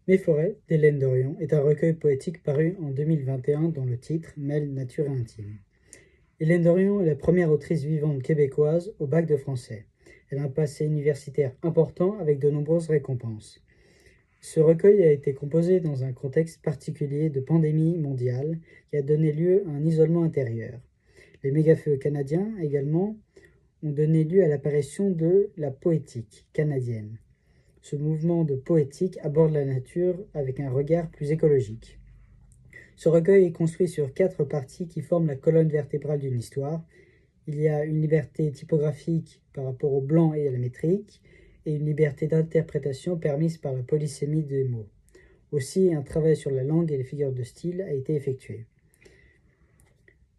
Mes forêts d'Hélène Dorion est un recueil poétique paru en 2021 dont le titre mêle nature et intime. Hélène Dorion est la première autrice vivante québécoise au bac de français. Elle a un passé universitaire important avec de nombreuses récompenses. Ce recueil a été composé dans un contexte particulier de pandémie mondiale qui a donné lieu à un isolement intérieur. Les mégafeux canadiens également ont donné lieu à l'apparition de la poétique canadienne. Ce mouvement de poétique aborde la nature avec un regard plus écologique. Ce recueil est construit sur 4 parties qui forment la colonne vertébrale d'une histoire. Il y a une liberté typographique par rapport au blanc et à la métrique, et une liberté d'interprétation permise par la polysémie des mots. Aussi, un travail sur la langue et les figures de style a été effectué.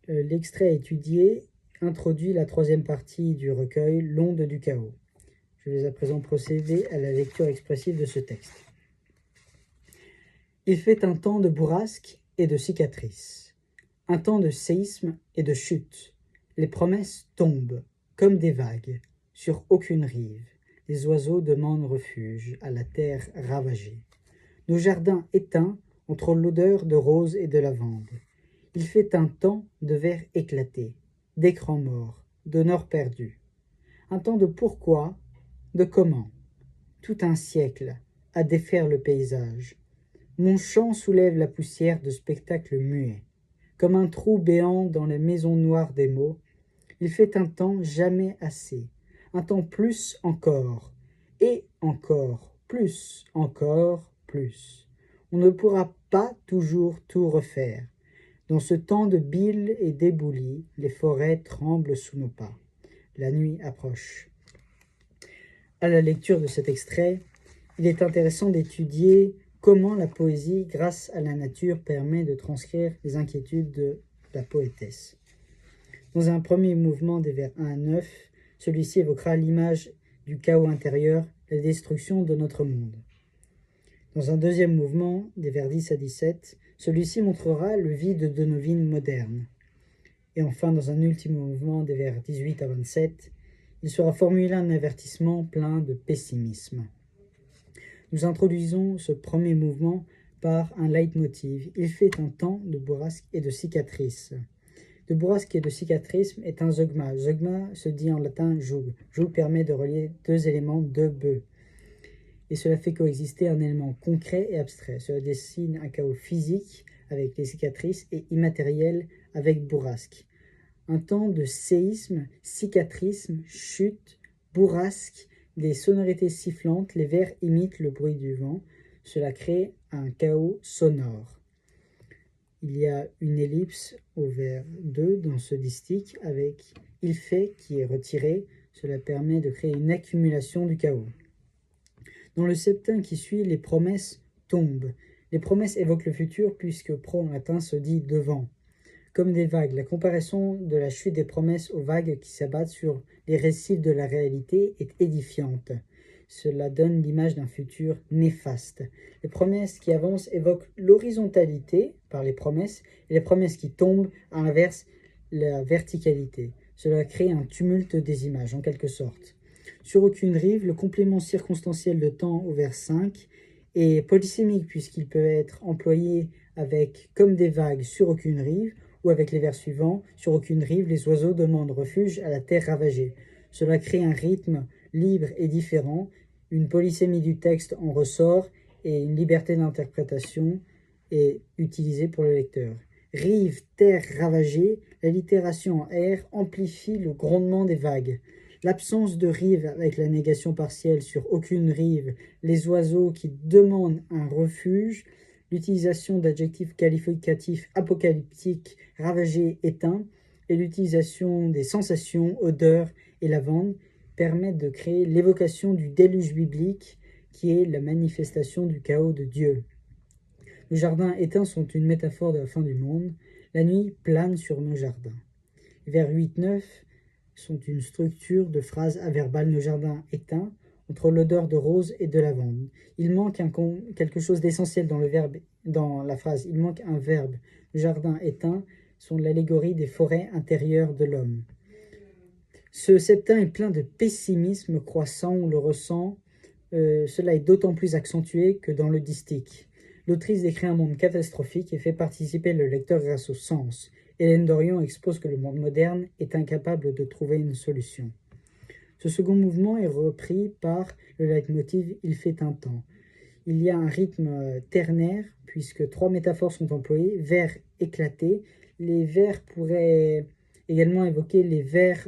L'extrait étudié introduit la 3e partie du recueil, L'onde du chaos. Je vais à présent procéder à la lecture expressive de ce texte. Il fait un temps de bourrasque et de cicatrices, un temps de séisme et de chute. Les promesses tombent, comme des vagues, sur aucune rive. Les oiseaux demandent refuge à la terre ravagée. Nos jardins éteints entre l'odeur de rose et de lavande. Il fait un temps de verre éclaté, d'écran mort, d'honneur perdu. Un temps de pourquoi, de comment. Tout un siècle à défaire le paysage. Mon chant soulève la poussière de spectacles muets. Comme un trou béant dans les maisons noires des mots, il fait un temps jamais assez, un temps plus encore, et encore, plus encore, plus. On ne pourra pas toujours tout refaire. Dans ce temps de bile et d'éboulis, les forêts tremblent sous nos pas. La nuit approche. À la lecture de cet extrait, il est intéressant d'étudier comment la poésie, grâce à la nature, permet de transcrire les inquiétudes de la poétesse. Dans un premier mouvement des vers 1 à 9, celui-ci évoquera l'image du chaos intérieur, la destruction de notre monde. Dans un deuxième mouvement, des vers 10 à 17, celui-ci montrera le vide de nos vies modernes. Et enfin, dans un ultime mouvement, des vers 18 à 27, il sera formulé un avertissement plein de pessimisme. Nous introduisons ce premier mouvement par un leitmotiv. Il fait un temps de bourrasque et de cicatrices. De bourrasque et de cicatrisme est un zeugma. Zeugma se dit en latin jug. Jug permet de relier 2 éléments, 2 bœufs. Et cela fait coexister un élément concret et abstrait. Cela dessine un chaos physique avec les cicatrices et immatériel avec bourrasque. Un temps de séisme, cicatrisme, chute, bourrasque, des sonorités sifflantes, les vers imitent le bruit du vent. Cela crée un chaos sonore. Il y a une ellipse au vers 2 dans ce distique avec « il fait » qui est retiré. Cela permet de créer une accumulation du chaos. Dans le septin qui suit, les promesses tombent. Les promesses évoquent le futur puisque pro en latin se dit devant. Comme des vagues, la comparaison de la chute des promesses aux vagues qui s'abattent sur les récifs de la réalité est édifiante. Cela donne l'image d'un futur néfaste. Les promesses qui avancent évoquent l'horizontalité par les promesses, et les promesses qui tombent, à l'inverse, la verticalité. Cela crée un tumulte des images, en quelque sorte. Sur aucune rive, le complément circonstanciel de temps au vers 5 est polysémique puisqu'il peut être employé avec comme des vagues sur aucune rive, ou avec les vers suivants, sur aucune rive, les oiseaux demandent refuge à la terre ravagée. Cela crée un rythme libre et différent, une polysémie du texte en ressort et une liberté d'interprétation est utilisée pour le lecteur. Rive, terre ravagée, l'allitération en R amplifie le grondement des vagues. L'absence de rive avec la négation partielle sur aucune rive, les oiseaux qui demandent un refuge, l'utilisation d'adjectifs qualificatifs apocalyptiques, ravagés, éteints, et l'utilisation des sensations, odeurs et lavande permettent de créer l'évocation du déluge biblique qui est la manifestation du chaos de Dieu. Les jardins éteints sont une métaphore de la fin du monde. La nuit plane sur nos jardins. Vers 8-9 sont une structure de phrases averbales. Nos jardins éteints entre l'odeur de rose et de lavande. Il manque quelque chose d'essentiel dans la phrase. Il manque un verbe. Le jardin éteint sont l'allégorie des forêts intérieures de l'homme. Ce septin est plein de pessimisme croissant, on le ressent Cela est d'autant plus accentué que dans le distique. L'autrice décrit un monde catastrophique et fait participer le lecteur grâce au sens. Hélène Dorion expose que le monde moderne est incapable de trouver une solution. Ce second mouvement est repris par le leitmotiv « Il fait un temps ». Il y a un rythme ternaire puisque 3 métaphores sont employées. Vers éclaté. Les vers pourraient également évoquer les vers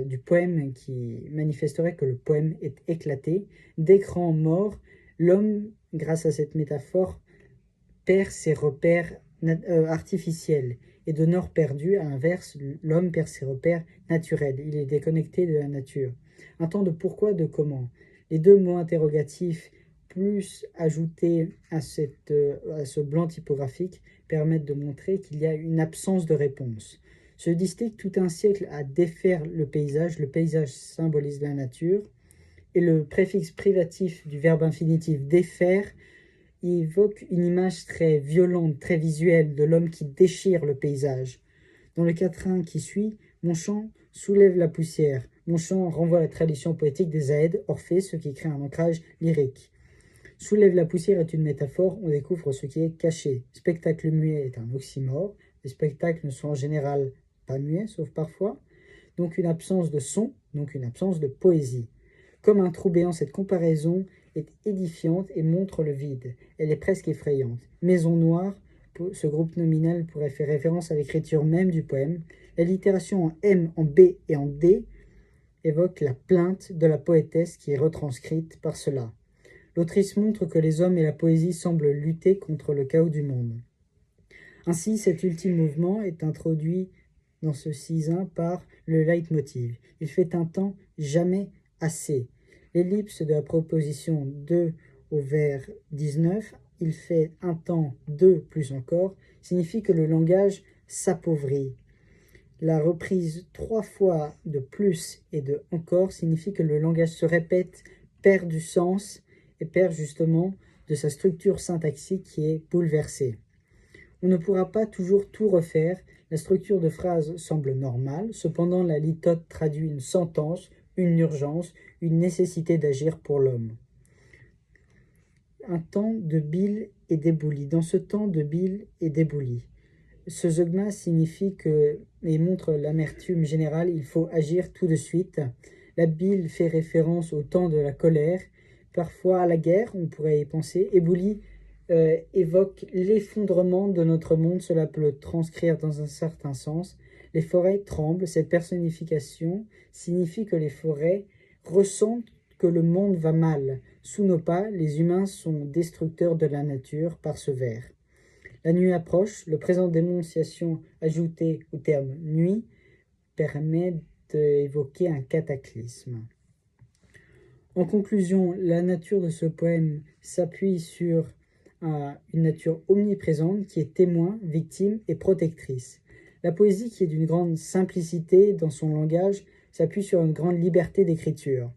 du poème qui manifesterait que le poème est éclaté. D'écran mort, l'homme, grâce à cette métaphore, perd ses repères artificiels. Et de nord perdu, à l'inverse, l'homme perd ses repères naturels. Il est déconnecté de la nature. Un temps de pourquoi, de comment. Les deux mots interrogatifs plus ajoutés à ce blanc typographique permettent de montrer qu'il y a une absence de réponse. Ce distique tout un siècle à défaire le paysage symbolise la nature, et le préfixe privatif du verbe infinitif défaire évoque une image très violente, très visuelle de l'homme qui déchire le paysage. Dans le quatrain qui suit, mon chant soulève la poussière. Mon chant renvoie à la tradition poétique des Aèdes, Orphée, ce qui crée un ancrage lyrique. Soulève la poussière est une métaphore, on découvre ce qui est caché. Spectacle muet est un oxymore. Les spectacles ne sont en général pas muets, sauf parfois. Donc une absence de son, donc une absence de poésie. Comme un trou béant, cette comparaison est édifiante et montre le vide. Elle est presque effrayante. Maison noire, ce groupe nominal pourrait faire référence à l'écriture même du poème. La littération en M, en B et en D évoque la plainte de la poétesse qui est retranscrite par cela. L'autrice montre que les hommes et la poésie semblent lutter contre le chaos du monde. Ainsi, cet ultime mouvement est introduit dans ce cisin par le leitmotiv. Il fait un temps jamais assez. L'ellipse de la proposition 2 au vers 19, il fait un temps 2 plus encore, signifie que le langage s'appauvrit. La reprise 3 fois de plus et de encore signifie que le langage se répète, perd du sens et perd justement de sa structure syntaxique qui est bouleversée. On ne pourra pas toujours tout refaire, la structure de phrase semble normale, cependant la litote traduit une sentence, une urgence, une nécessité d'agir pour l'homme. Un temps de bile et d'éboulis. Dans ce temps de bile et d'éboulis, ce zeugma signifie que, et montre l'amertume générale, il faut agir tout de suite. La bile fait référence au temps de la colère, parfois à la guerre, on pourrait y penser. Éboulis évoque l'effondrement de notre monde, cela peut le transcrire dans un certain sens. Les forêts tremblent, cette personnification signifie que les forêts ressentent que le monde va mal. Sous nos pas, les humains sont destructeurs de la nature par ce vers. La nuit approche, le présent d'énonciation ajouté au terme nuit permet d'évoquer un cataclysme. En conclusion, la nature de ce poème s'appuie sur une nature omniprésente qui est témoin, victime et protectrice. La poésie, qui est d'une grande simplicité dans son langage, s'appuie sur une grande liberté d'écriture.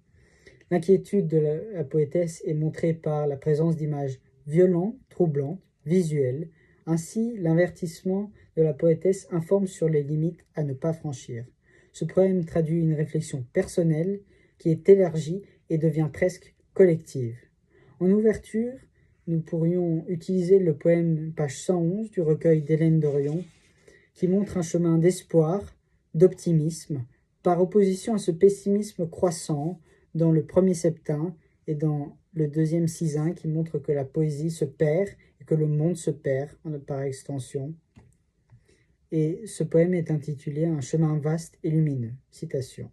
L'inquiétude de la poétesse est montrée par la présence d'images violentes, troublantes, visuelles. Ainsi, l'avertissement de la poétesse informe sur les limites à ne pas franchir. Ce poème traduit une réflexion personnelle qui est élargie et devient presque collective. En ouverture, nous pourrions utiliser le poème page 111 du recueil d'Hélène Dorion, qui montre un chemin d'espoir, d'optimisme, par opposition à ce pessimisme croissant dans le premier septain et dans le deuxième cisin qui montre que la poésie se perd et que le monde se perd par extension. Et ce poème est intitulé « Un chemin vaste et lumineux ». Citation.